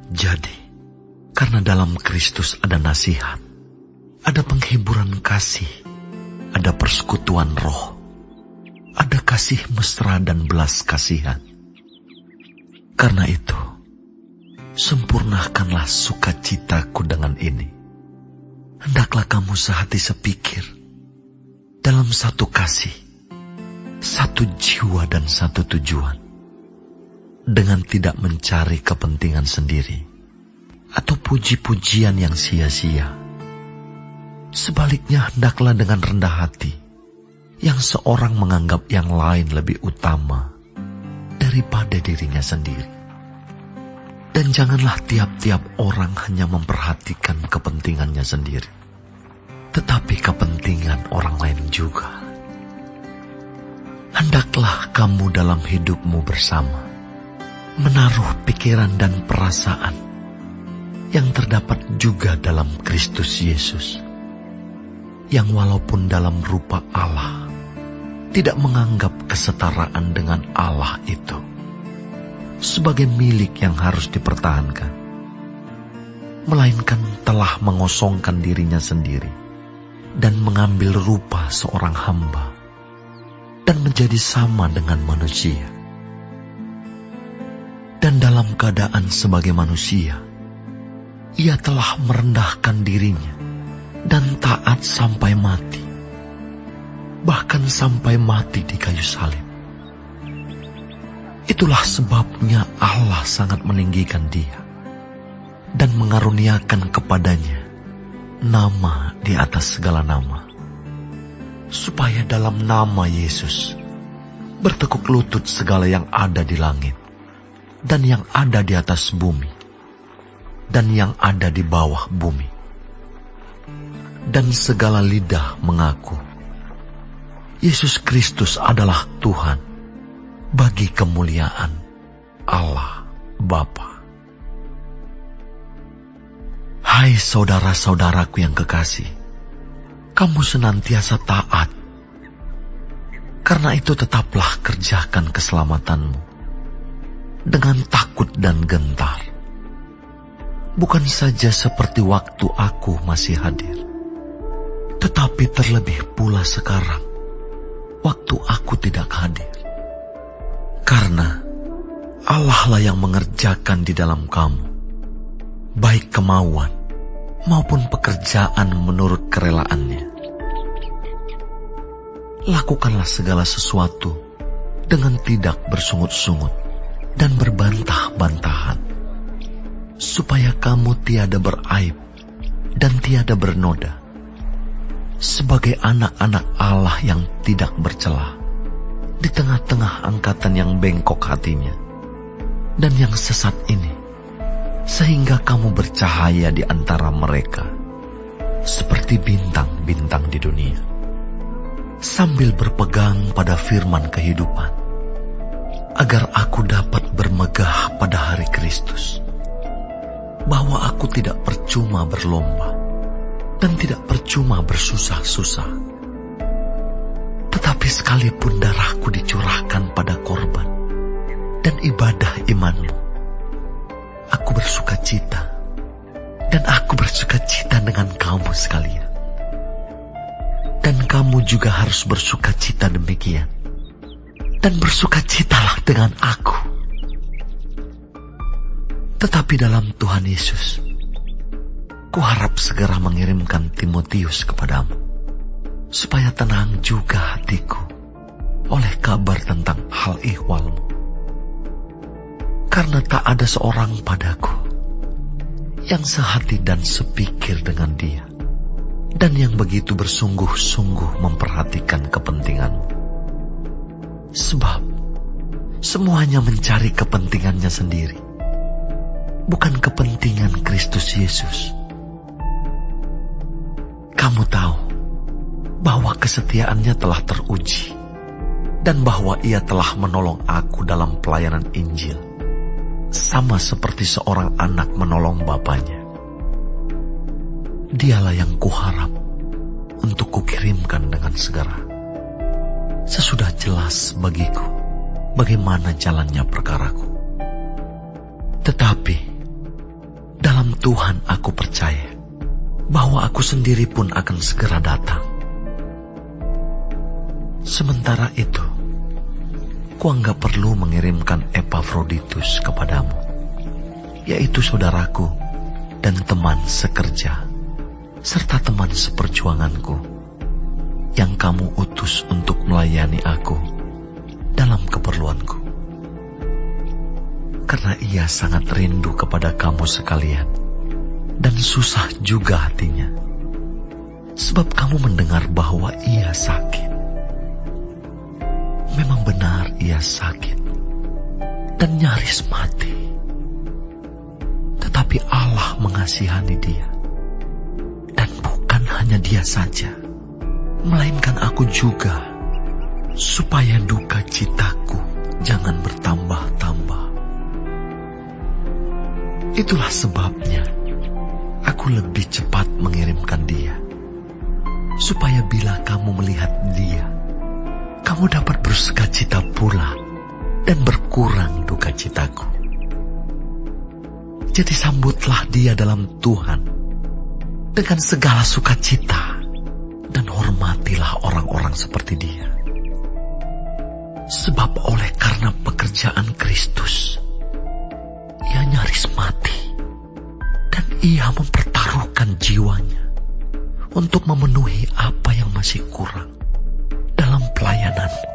Jadi, karena dalam Kristus ada nasihat, ada penghiburan kasih, ada persekutuan roh, ada kasih mesra dan belas kasihan. Karena itu, sempurnakanlah sukacitaku dengan ini. Hendaklah kamu sehati sepikir, dalam satu kasih, satu jiwa dan satu tujuan, dengan tidak mencari kepentingan sendiri atau puji-pujian yang sia-sia. Sebaliknya, hendaklah dengan rendah hati, yang seorang menganggap yang lain lebih utama daripada dirinya sendiri. Dan janganlah tiap-tiap orang hanya memperhatikan kepentingannya sendiri, tetapi kepentingan orang lain juga. Hendaklah kamu dalam hidupmu bersama menaruh pikiran dan perasaan yang terdapat juga dalam Kristus Yesus, yang walaupun dalam rupa Allah tidak menganggap kesetaraan dengan Allah itu sebagai milik yang harus dipertahankan, melainkan telah mengosongkan dirinya sendiri dan mengambil rupa seorang hamba dan menjadi sama dengan manusia. Dan dalam keadaan sebagai manusia, ia telah merendahkan dirinya dan taat sampai mati, bahkan sampai mati di kayu salib. Itulah sebabnya Allah sangat meninggikan dia dan mengaruniakan kepadanya nama di atas segala nama, supaya dalam nama Yesus bertekuk lutut segala yang ada di langit dan yang ada di atas bumi dan yang ada di bawah bumi, dan segala lidah mengaku Yesus Kristus adalah Tuhan, bagi kemuliaan Allah Bapa. Hai saudara-saudaraku yang kekasih, kamu senantiasa taat. Karena itu tetaplah kerjakan keselamatanmu dengan takut dan gentar, bukan saja seperti waktu aku masih hadir, tetapi terlebih pula sekarang, waktu aku tidak hadir. Karena Allah lah yang mengerjakan di dalam kamu, baik kemauan maupun pekerjaan menurut kerelaannya. Lakukanlah segala sesuatu dengan tidak bersungut-sungut dan berbantah-bantahan, supaya kamu tiada beraib dan tiada bernoda, sebagai anak-anak Allah yang tidak bercela, di tengah-tengah angkatan yang bengkok hatinya dan yang sesat ini, sehingga kamu bercahaya di antara mereka, seperti bintang-bintang di dunia, sambil berpegang pada firman kehidupan, agar aku dapat bermegah pada hari Kristus, bahwa aku tidak percuma berlomba dan tidak percuma bersusah-susah, tetapi sekalipun darahku dicurahkan pada korban dan ibadah imanmu, aku bersuka cita, dan aku bersuka cita dengan kamu sekalian. Dan kamu juga harus bersuka cita demikian, dan bersuka citalah dengan aku. Tetapi dalam Tuhan Yesus, kuharap segera mengirimkan Timotius kepadamu, supaya tenang juga hatiku oleh kabar tentang hal ihwalmu. Karena tak ada seorang padaku yang sehati dan sepikir dengan dia, dan yang begitu bersungguh-sungguh memperhatikan kepentinganmu. Sebab semuanya mencari kepentingannya sendiri, bukan kepentingan Kristus Yesus. Kamu tahu bahwa kesetiaannya telah teruji, dan bahwa ia telah menolong aku dalam pelayanan Injil, sama seperti seorang anak menolong bapanya. Dialah yang kuharap untuk kukirimkan dengan segera, sesudah jelas bagiku bagaimana jalannya perkaraku. Tetapi dalam Tuhan aku percaya bahwa aku sendiri pun akan segera datang. Sementara itu, kuanggap perlu mengirimkan Epafroditus kepadamu, yaitu saudaraku dan teman sekerja, serta teman seperjuanganku, yang kamu utus untuk melayani aku dalam keperluanku. Karena ia sangat rindu kepada kamu sekalian, dan susah juga hatinya, sebab kamu mendengar bahwa ia sakit. Memang benar ia sakit dan nyaris mati. Tetapi Allah mengasihani dia. Dan bukan hanya dia saja, melainkan aku juga, supaya duka citaku jangan bertambah-tambah. Itulah sebabnya aku lebih cepat mengirimkan dia, supaya bila kamu melihat dia, kamu dapat bersukacita pula dan berkurang duka citaku. Jadi sambutlah dia dalam Tuhan dengan segala sukacita, dan hormatilah orang-orang seperti dia. Sebab oleh karena pekerjaan Kristus, ia nyaris mati, dan ia mempertaruhkan jiwanya untuk memenuhi apa yang masih kurang dalam pelayananmu